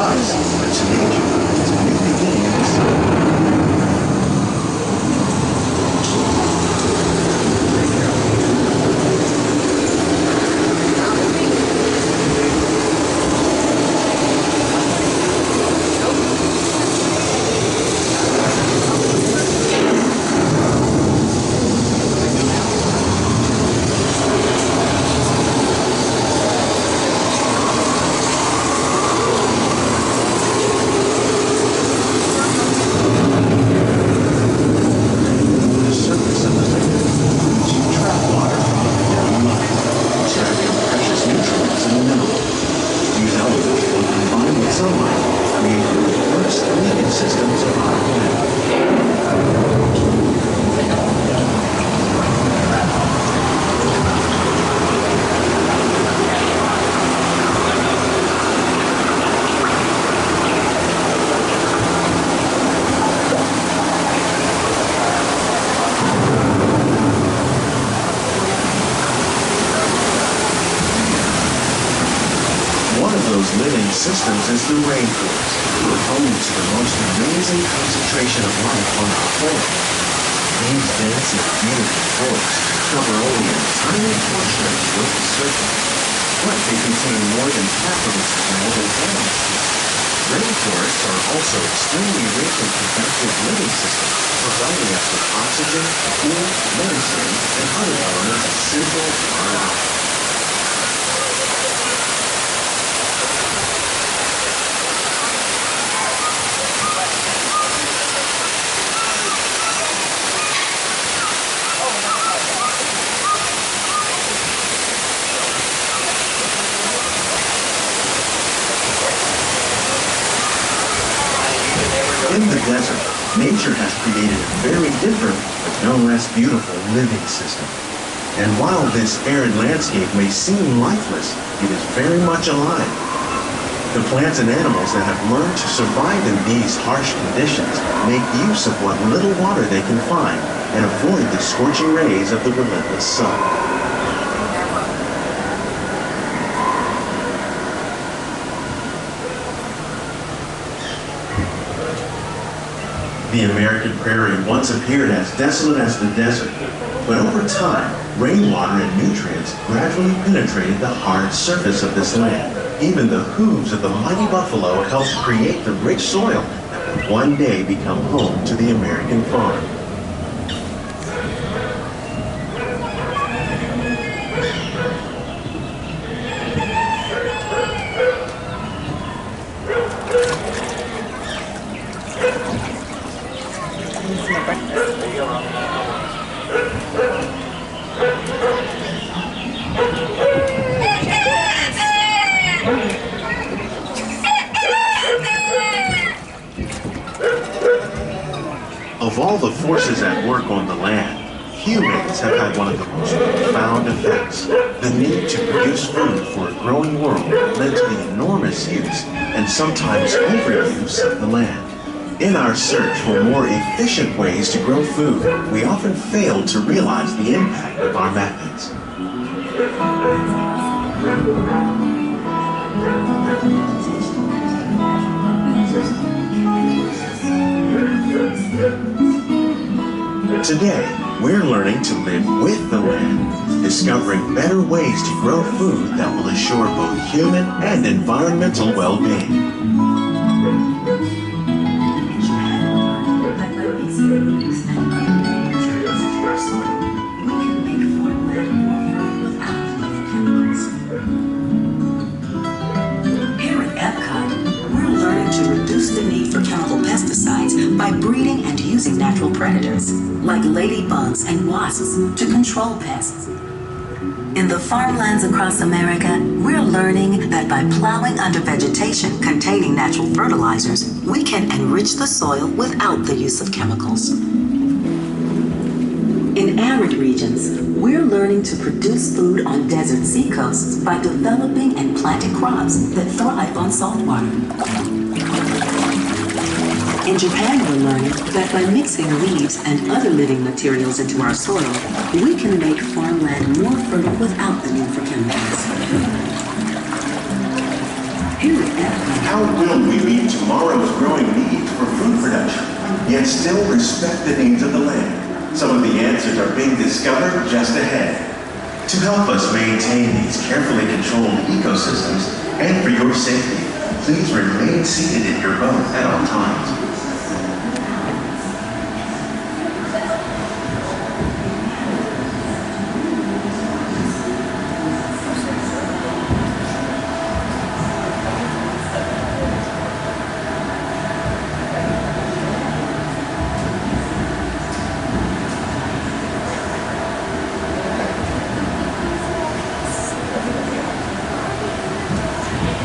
us, but to nature, it's a new beginning. Living systems is the rainforest, home to the most amazing concentration of life on our planet. These dense and beautiful forests cover only a tiny portion of the Earth's surface, but they contain more than half of its plant and animal species. Rainforests are also extremely rich and productive living systems, providing us with oxygen, food, medicine, and other elements essential to our life. In the desert, nature has created a very different, but no less beautiful living system. And while this arid landscape may seem lifeless, it is very much alive. The plants and animals that have learned to survive in these harsh conditions make use of what little water they can find and avoid the scorching rays of the relentless sun. The American prairie once appeared as desolate as the desert, but over time, rainwater and nutrients gradually penetrated the hard surface of this land. Even the hooves of the mighty buffalo helped create the rich soil that would one day become home to the American farm. Of all the forces at work on the land, humans have had one of the most profound effects. The need to produce food for a growing world led to the enormous use and sometimes overuse of the land. In our search for more efficient ways to grow food, we often fail to realize the impact of our methods. Today, we're learning to live with the land, discovering better ways to grow food that will assure both human and environmental well-being. By breeding and using natural predators, like ladybugs and wasps, to control pests. In the farmlands across America, we're learning that by plowing under vegetation containing natural fertilizers, we can enrich the soil without the use of chemicals. In arid regions, we're learning to produce food on desert seacoasts by developing and planting crops that thrive on salt water. In Japan, we're learning that by mixing leaves and other living materials into our soil, we can make farmland more fertile without the need for chemicals. How will we meet tomorrow's growing needs for food production, yet still respect the needs of the land? Some of the answers are being discovered just ahead. To help us maintain these carefully controlled ecosystems, and for your safety, please remain seated in your boat at all times.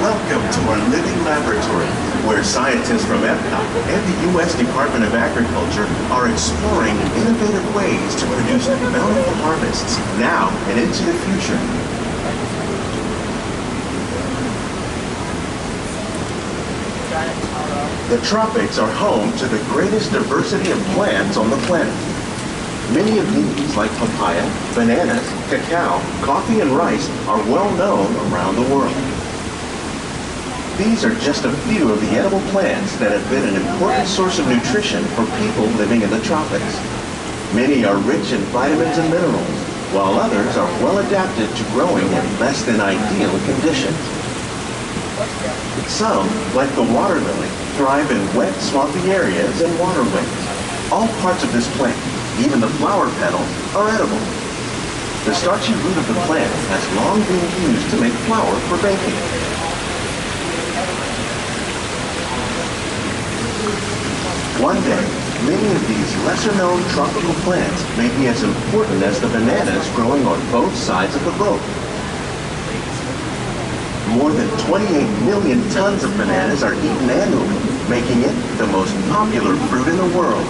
Welcome to our living laboratory, where scientists from EPCOT and the U.S. Department of Agriculture are exploring innovative ways to produce bountiful harvests now and into the future. The tropics are home to the greatest diversity of plants on the planet. Many of these, like papaya, bananas, cacao, coffee, and rice, are well known around the world. These are just a few of the edible plants that have been an important source of nutrition for people living in the tropics. Many are rich in vitamins and minerals, while others are well adapted to growing in less than ideal conditions. Some, like the water lily, thrive in wet, swampy areas and waterways. All parts of this plant, even the flower petals, are edible. The starchy root of the plant has long been used to make flour for baking. One day, many of these lesser-known tropical plants may be as important as the bananas growing on both sides of the boat. More than 28 million tons of bananas are eaten annually, making it the most popular fruit in the world.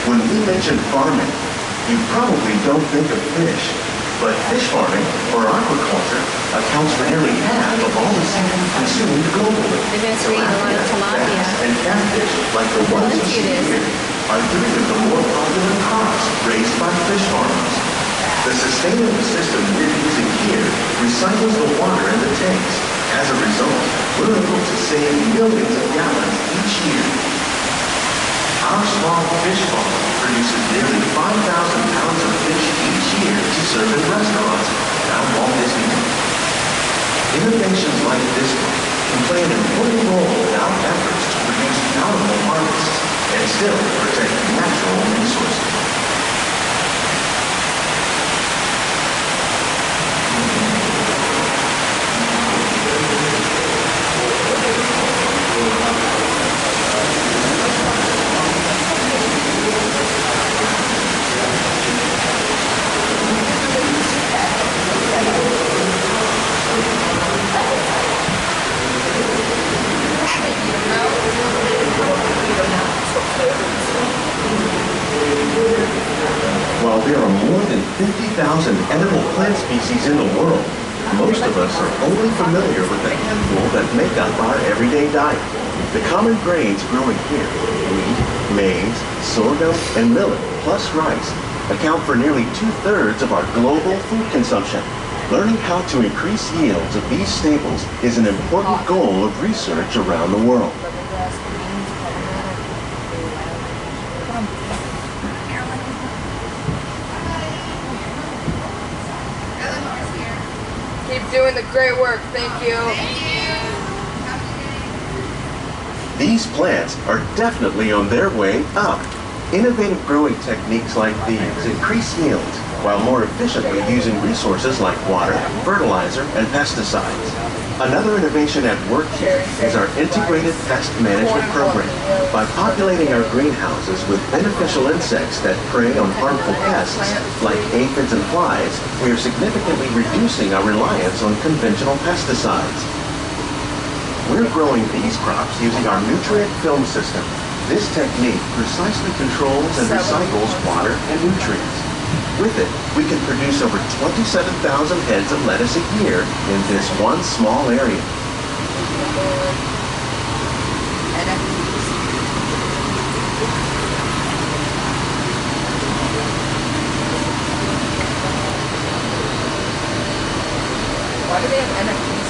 When we mention farming, you probably don't think of fish, but fish farming, or aquaculture, accounts for nearly half of all the seafood consumed globally. Maybe it's eating a lot of tilapia. And catfish, like the ones you see here, are three of the more popular crops raised by fish farmers. The sustainable system we're using here recycles the water in the tanks. As a result, we're able to save millions of gallons each year. Our small fish farm produces nearly 5,000 pounds of fish each year to serve in restaurants around Walt Disney World. Innovations like this one can play an important role in our efforts to produce bountiful harvests and still protect natural resources. While there are more than 50,000 edible plant species in the world, most of us are only familiar with the handful that make up our everyday diet. The common grains growing here, wheat, maize, sorghum, and millet, plus rice, account for nearly 2/3 of our global food consumption. Learning how to increase yields of these staples is an important goal of research around the world. Keep doing the great work. Thank you. These plants are definitely on their way up. Innovative growing techniques like these increase yields while more efficiently using resources like water, fertilizer, and pesticides. Another innovation at work here is our integrated pest management program. By populating our greenhouses with beneficial insects that prey on harmful pests, like aphids and flies, we are significantly reducing our reliance on conventional pesticides. We're growing these crops using our nutrient film system. This technique precisely controls and recycles water and nutrients. With it, we can produce over 27,000 heads of lettuce a year in this one small area. Why do they have NFTs?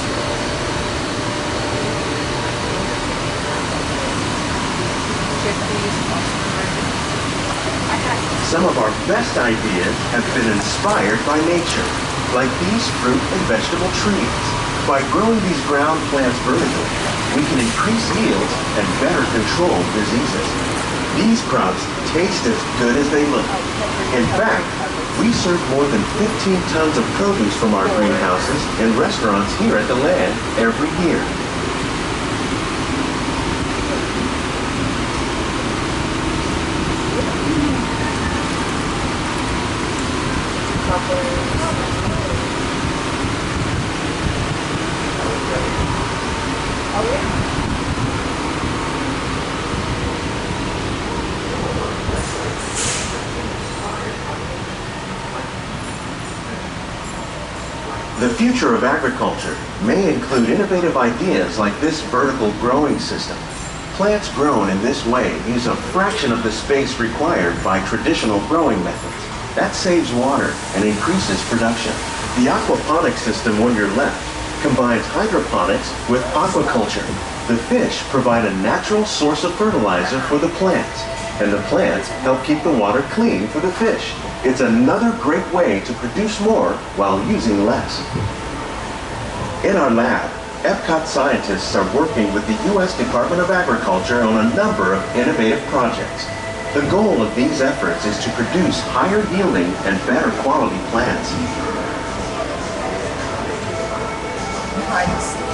Some of our best ideas have been inspired by nature, like these fruit and vegetable trees. By growing these ground plants vertically, we can increase yields and better control diseases. These crops taste as good as they look. In fact, we serve more than 15 tons of produce from our greenhouses in restaurants here at the land every year. The future of agriculture may include innovative ideas like this vertical growing system. Plants grown in this way use a fraction of the space required by traditional growing methods. That saves water and increases production. The aquaponics system on your left combines hydroponics with aquaculture. The fish provide a natural source of fertilizer for the plants, and the plants help keep the water clean for the fish. It's another great way to produce more while using less. In our lab, Epcot scientists are working with the U.S. Department of Agriculture on a number of innovative projects. The goal of these efforts is to produce higher yielding and better quality plants. Behind the scenes.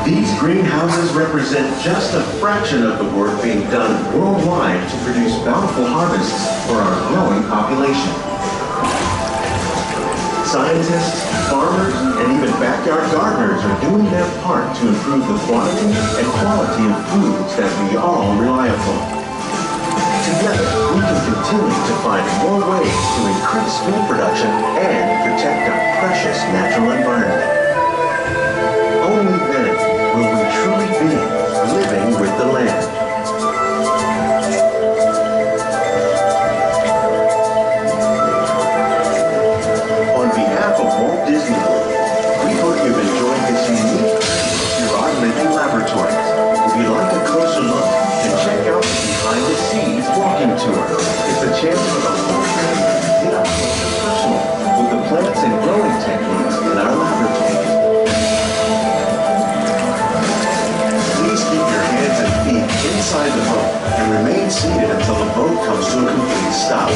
These greenhouses represent just a fraction of the work being done worldwide to produce bountiful harvests for our growing population. Scientists, farmers, and even backyard gardeners are doing their part to improve the quantity and quality of foods that we all rely upon. Together, we can continue to find more ways to increase food production and protect our precious natural environment. Only then will we truly be living with the land. On behalf of Walt Disney World, we hope you've enjoyed this unique Gerard Living Laboratories. If you'd like a closer look, then check out the Behind the Scenes walking tour. It's a chance for the whole family to get up close and personal with the plants and growing techniques in our laboratories. Please keep your hands and feet inside the boat and remain seated until the boat comes to a complete stop.